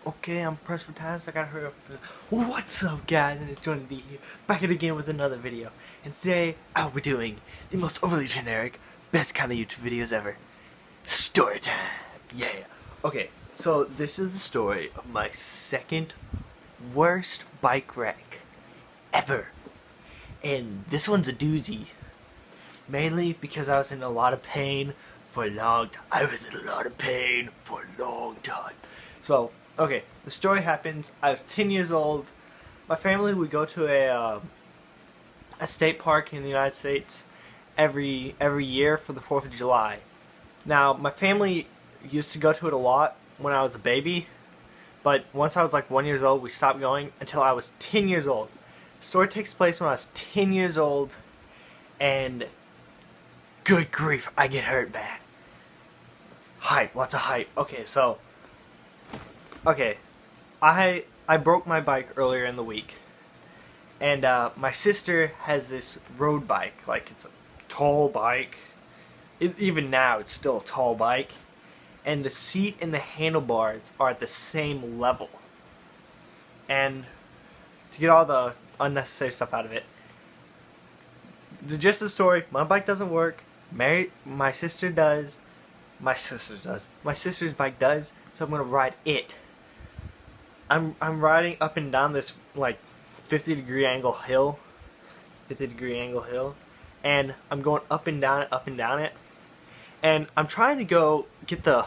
Okay, I'm pressed for time, so I gotta hurry up. What's up, guys? And it's Jordan D here, back at again with another video. And today, I'll be doing the most overly generic, best kind of YouTube videos ever. Story time! Yeah! Okay, so this is the story of my second worst bike wreck ever. And this one's a doozy. Mainly because I was in a lot of pain for a long time. I was in a lot of pain for a long time. So, okay, the story happens. I was 10 years old. My family would go to a state park in the United States every year for the 4th of July. Now, my family used to go to it a lot when I was a baby, but once I was like 1 year old, we stopped going until I was 10 years old. The story takes place when I was 10 years old, and good grief, I get hurt bad. Hype, lots of hype. Okay, so I broke my bike earlier in the week, and my sister has this road bike, like it's a tall bike. Even now, it's still a tall bike, and the seat and the handlebars are at the same level. And to get all the unnecessary stuff out of it, the gist of the story: my bike doesn't work. My sister's bike does, so I'm gonna ride it. I'm riding up and down this like 50-degree angle hill, and I'm going up and down it, and I'm trying to go get the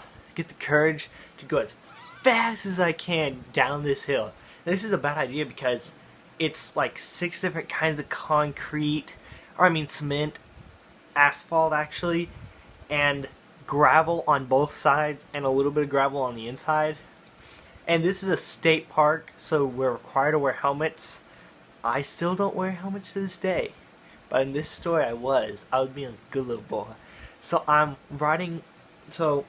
courage to go as fast as I can down this hill. And this is a bad idea because it's like 6 different kinds of concrete, cement, asphalt actually, and gravel on both sides, and a little bit of gravel on the inside. And this is a state park, so we're required to wear helmets. I still don't wear helmets to this day, but in this story I was being a good little boy. So I'm riding, so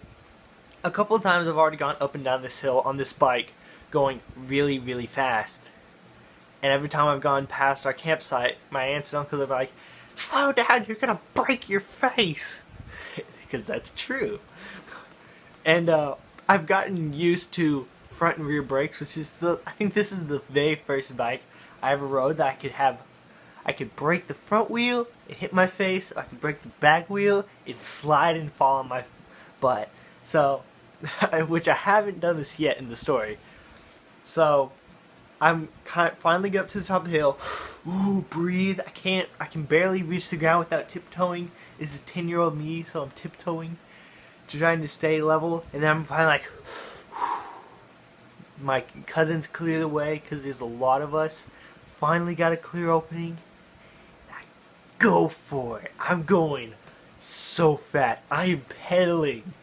a couple of times I've already gone up and down this hill on this bike, going really, really fast. And every time I've gone past our campsite, my aunts and uncles are like, "Slow down, you're gonna break your face." Because that's true. And I've gotten used to front and rear brakes, which is I think this is the very first bike I ever rode that I could break the front wheel and hit my face, or I could break the back wheel and slide and fall on my butt. So, which I haven't done this yet in the story. So, finally get up to the top of the hill. Ooh, breathe. I can barely reach the ground without tiptoeing. This is 10-year-old me, so I'm tiptoeing, trying to stay level. And then I'm finally like, my cousins clear the way because there's a lot of us. Finally got a clear opening. I go for it. I'm going so fast. I am pedaling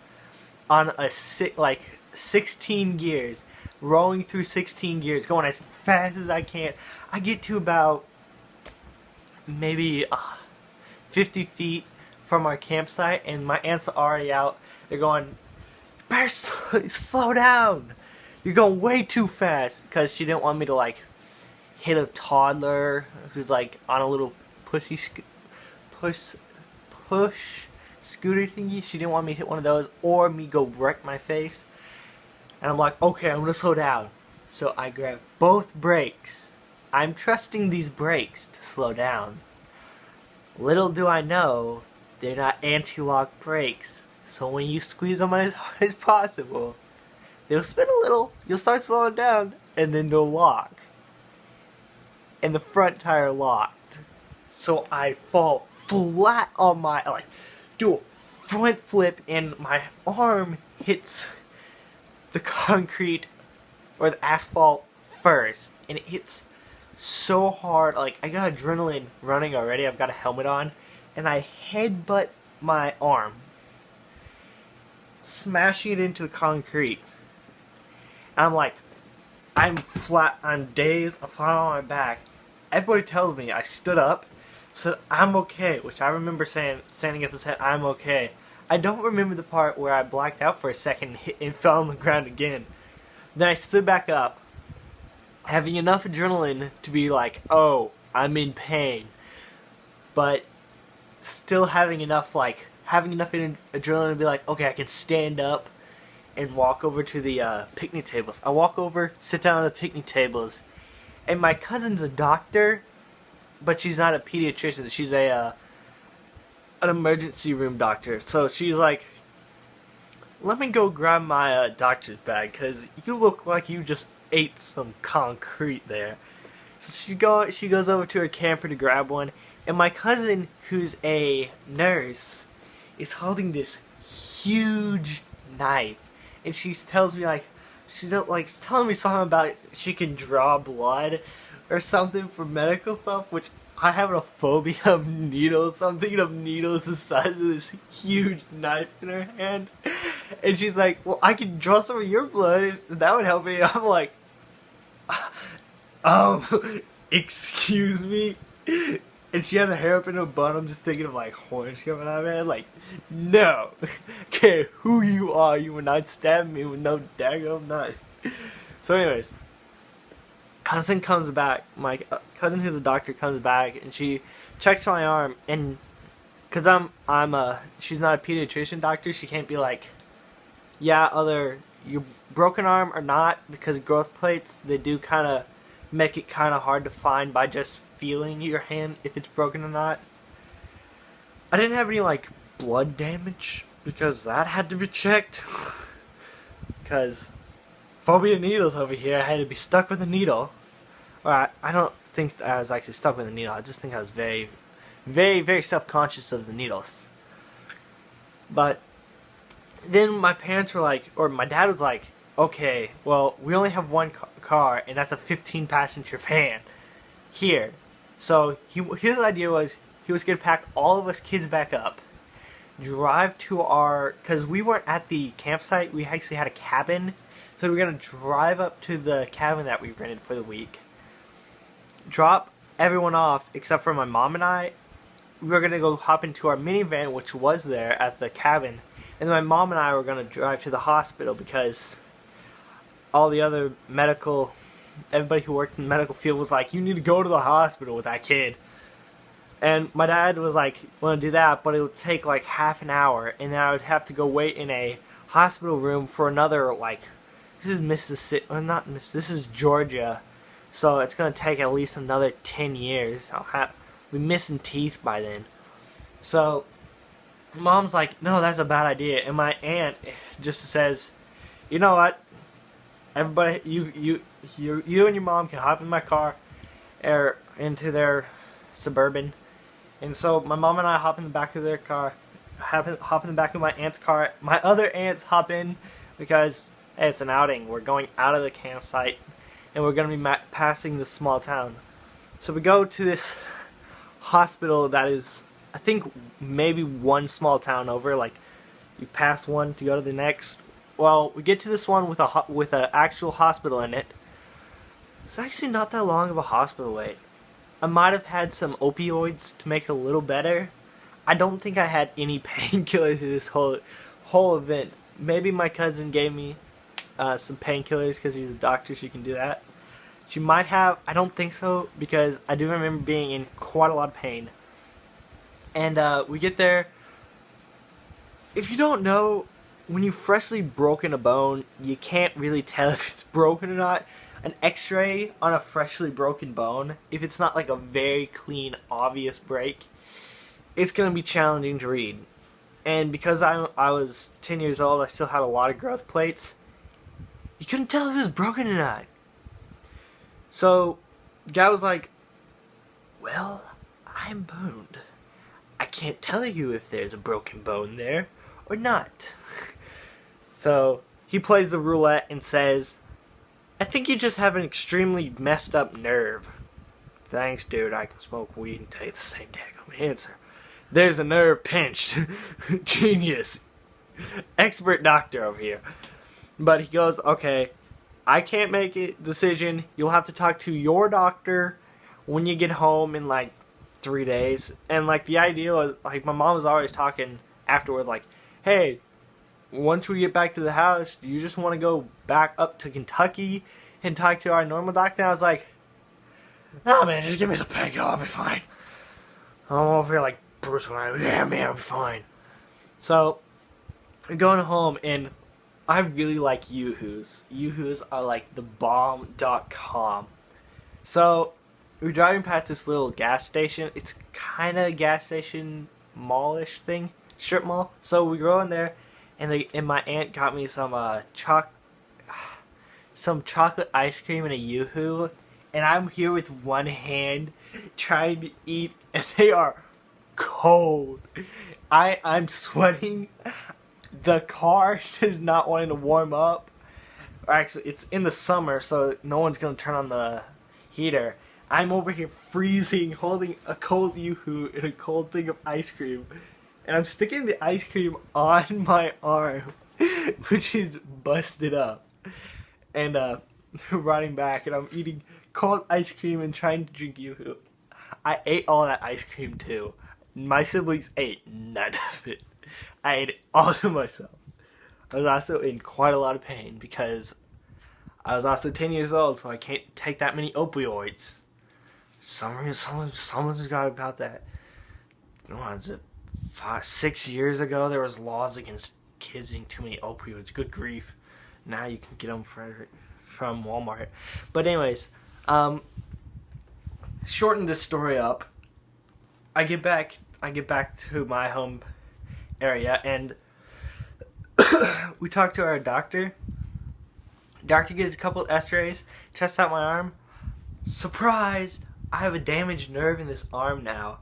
on a 16 gears. Rolling through 16 gears, going as fast as I can. I get to about maybe 50 feet from our campsite, and my aunts are already out. They're going, "Better slow down. You're going way too fast," because she didn't want me to like hit a toddler who's like on a little push scooter thingy. She didn't want me to hit one of those, or me go wreck my face. And I'm like, okay, I'm gonna slow down. So I grab both brakes. I'm trusting these brakes to slow down. Little do I know, they're not anti-lock brakes. So when you squeeze them as hard as possible, they'll spin a little, you'll start slowing down, and then they'll lock. And the front tire locked. So I fall flat on do a front flip, and my arm hits the concrete or the asphalt first, and it hits so hard. Like, I got adrenaline running already. I've got a helmet on, and I headbutt my arm, smashing it into the concrete. And I'm flat, I'm dazed, I'm flat on my back. Everybody tells me I stood up, so I'm okay, which I remember standing up and saying, "I'm okay." I don't remember the part where I blacked out for a second and fell on the ground again. Then I stood back up, having enough adrenaline to be like, "Oh, I'm in pain," but still having enough adrenaline to be like, "Okay, I can stand up and walk over to the picnic tables. I walk over, sit down on the picnic tables, and my cousin's a doctor, but she's not a pediatrician. She's a an emergency room doctor. So she's like, let me go grab my doctor's bag, because you look like you just ate some concrete there. So she goes over to her camper to grab one, and my cousin, who's a nurse, is holding this huge knife, and she tells me she's telling me something about she can draw blood or something for medical stuff, which I have a phobia of needles. So I'm thinking of needles the size of this huge knife in her hand, and she's like, "Well, I can draw some of your blood, if that would help me." I'm like, excuse me. And she has a hair up in her bun. I'm just thinking of like horns coming out of her head. Like, no. Okay, who you are, you will not stab me with no daggone knife. So anyways, cousin comes back. My cousin who's a doctor comes back, and she checks my arm, and cause she's not a pediatrician doctor, she can't be like, yeah, your broken arm or not, because growth plates, they do kind of make it kind of hard to find by just feeling your hand if it's broken or not. I didn't have any like blood damage, because that had to be checked. Because phobia of needles over here, I had to be stuck with a needle. Or I don't think I was actually stuck with a needle. I just think I was very, very, very self-conscious of the needles. But then my parents were like, or my dad was like, okay, well, we only have one car, and that's a 15-passenger van here. So his idea was he was going to pack all of us kids back up, drive to because we weren't at the campsite, we actually had a cabin, so we were going to drive up to the cabin that we rented for the week, drop everyone off except for my mom and I. We were going to go hop into our minivan, which was there at the cabin, and then my mom and I were going to drive to the hospital, because all the other everybody who worked in the medical field was like, you need to go to the hospital with that kid. And my dad was like, want to do that, but it would take like half an hour, and then I would have to go wait in a hospital room for another, like, this is Mississippi, this is Georgia, so it's going to take at least another 10 years. I'll be missing teeth by then. So mom's like, no, that's a bad idea. And my aunt just says, you know what, everybody, you and your mom can hop in my car or into their Suburban. And so my mom and I hop in the back of their car, hop in the back of my aunt's car. My other aunts hop in because, hey, it's an outing. We're going out of the campsite, and we're going to be passing this small town. So we go to this hospital that is, I think, maybe one small town over. Like, you pass one to go to the next. Well, we get to this one with a actual hospital in it. It's actually not that long of a hospital wait. I might have had some opioids to make it a little better. I don't think I had any painkillers through this whole event. Maybe my cousin gave me some painkillers because he's a doctor. She can do that. She might have. I don't think so, because I do remember being in quite a lot of pain. And we get there. If you don't know, when you've freshly broken a bone, you can't really tell if it's broken or not. An x-ray on a freshly broken bone, if it's not like a very clean, obvious break, it's going to be challenging to read. And because I was 10 years old, I still had a lot of growth plates. You couldn't tell if it was broken or not. So, the guy was like, well, I'm boned. I can't tell you if there's a broken bone there or not. So, he plays the roulette and says, I think you just have an extremely messed up nerve. Thanks, dude. I can smoke weed and tell you the same daggone answer. There's a nerve pinched. Genius. Expert doctor over here. But he goes, okay, I can't make a decision. You'll have to talk to your doctor when you get home in like 3 days. And like the idea was, like, my mom was always talking afterwards, like, hey, once we get back to the house, do you just want to go back up to Kentucky and talk to our normal doctor? And I was like, nah, man, just give me some painkiller, I'll be fine. I'm over here like Bruce Wayne. Yeah, man, I'll be fine. So, we're going home, and I really like Yoo-Hoos. Yoo-Hoos are like the bomb.com. So we're driving past this little gas station. It's kind of a gas station mallish thing, strip mall. So we go in there, and my aunt got me some chocolate ice cream and a Yoo-Hoo, and I'm here with one hand trying to eat, and they are cold. I'm sweating. The car is not wanting to warm up. Actually, it's in the summer, so no one's gonna turn on the heater. I'm over here freezing, holding a cold Yoo-Hoo and a cold thing of ice cream, and I'm sticking the ice cream on my arm, which is busted up. And riding back, and I'm eating cold ice cream and trying to drink Yoo-Hoo. I ate all that ice cream too. My siblings ate none of it. I ate it all to myself. I was also in quite a lot of pain because I was also 10 years old, so I can't take that many opioids. Someone's got about that. What was it? 6 years ago, there was laws against kids eating too many opioids. Good grief. Now you can get them from Walmart. But anyways, shorten this story up. I get back to my home area, and we talk to our doctor. Doctor gives a couple of x-rays, tests out my arm. Surprised! I have a damaged nerve in this arm now.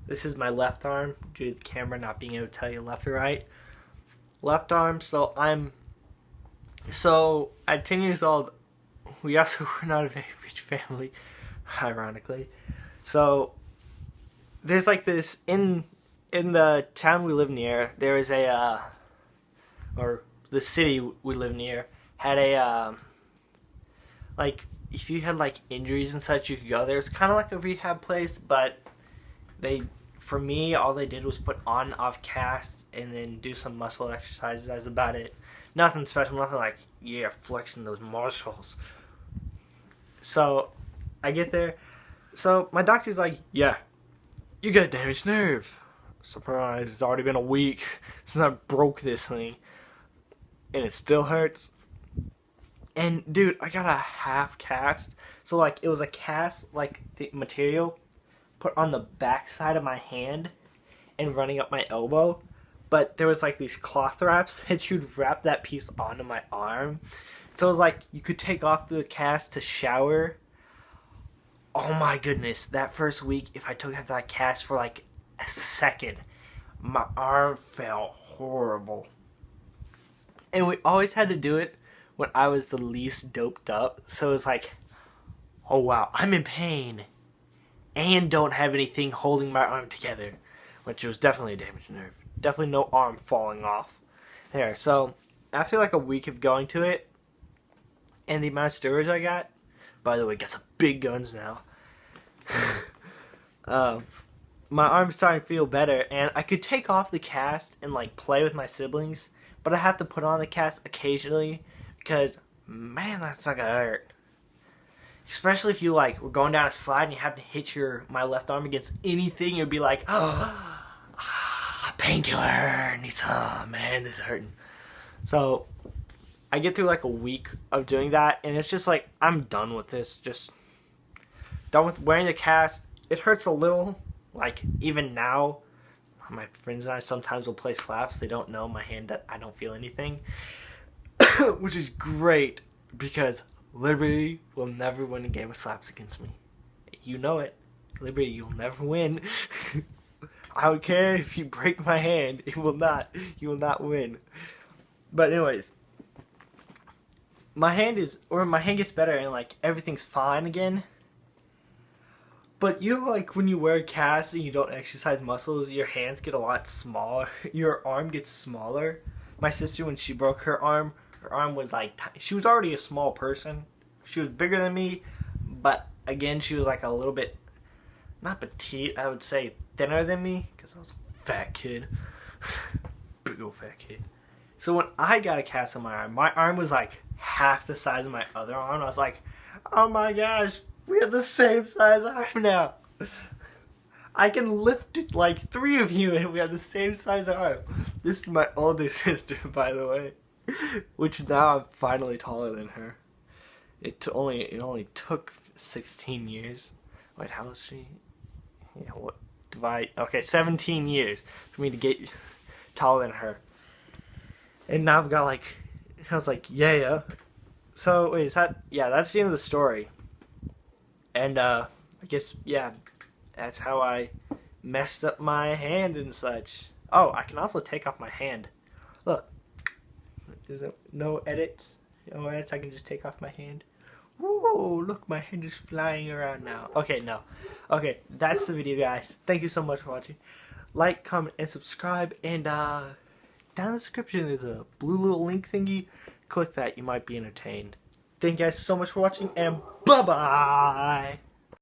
This is my left arm, due to the camera not being able to tell you left or right. Left arm, so at 10 years old, we also were not a very rich family, ironically. So there's like this in the town we live near. There is or the city we live near had a like if you had like injuries and such, you could go there. It's kind of like a rehab place, but for me, all they did was put on off casts and then do some muscle exercises. That's about it. Nothing special, nothing like, yeah, flexing those muscles. So, I get there. So, my doctor's like, yeah, you got a damaged nerve. Surprise, it's already been a week since I broke this thing. And it still hurts. And, dude, I got a half cast. So, like, it was a cast, like, the material put on the back side of my hand and running up my elbow. But there was like these cloth wraps that you'd wrap that piece onto my arm. So it was like you could take off the cast to shower. Oh my goodness, that first week, if I took off that cast for like a second, my arm felt horrible. And we always had to do it when I was the least doped up. So it was like, oh wow, I'm in pain and don't have anything holding my arm together. Which was definitely a damaged nerve. Definitely no arm falling off. There, so after like a week of going to it, and the amount of steroids I got, by the way, got some big guns now. My arm's starting to feel better, and I could take off the cast and like play with my siblings, but I have to put on the cast occasionally because, man, that's not gonna hurt. Especially if you like were going down a slide and you have to hit my left arm against anything, you'd be like, painkiller, need some, man, this is hurting. So I get through like a week of doing that, and it's just like, I'm done with this. Just done with wearing the cast. It hurts a little, like even now. My friends and I sometimes will play slaps. They don't know my hand that I don't feel anything, which is great because Liberty will never win a game of slaps against me. You know it. Liberty, you'll never win. I don't care if you break my hand. You will not win. But anyways, my hand gets better and like everything's fine again. But you know, like when you wear a cast and you don't exercise muscles, your hands get a lot smaller. Your arm gets smaller. My sister, when she broke her arm was like, she was already a small person. She was bigger than me, but again, she was like a little bit, not petite, I would say thinner than me, because I was a fat kid. Big old fat kid. So when I got a cast on my arm was like half the size of my other arm. I was like, oh my gosh, we have the same size arm now. I can lift like 3 of you and we have the same size arm. This is my older sister, by the way. Which now I'm finally taller than her. It only took 16 years. Wait, how is she? Yeah, what divide? Okay, 17 years for me to get taller than her. And now I've got like, I was like, yeah. So wait, is that? Yeah, that's the end of the story. And I guess yeah, that's how I messed up my hand and such. Oh, I can also take off my hand. Look, is it no edits? No edits. I can just take off my hand. Whoa, look, my hand is flying around now. Okay, no. Okay, that's the video, guys. Thank you so much for watching. Like, comment, and subscribe. And down in the description, there's a blue little link thingy. Click that. You might be entertained. Thank you guys so much for watching, and bye-bye.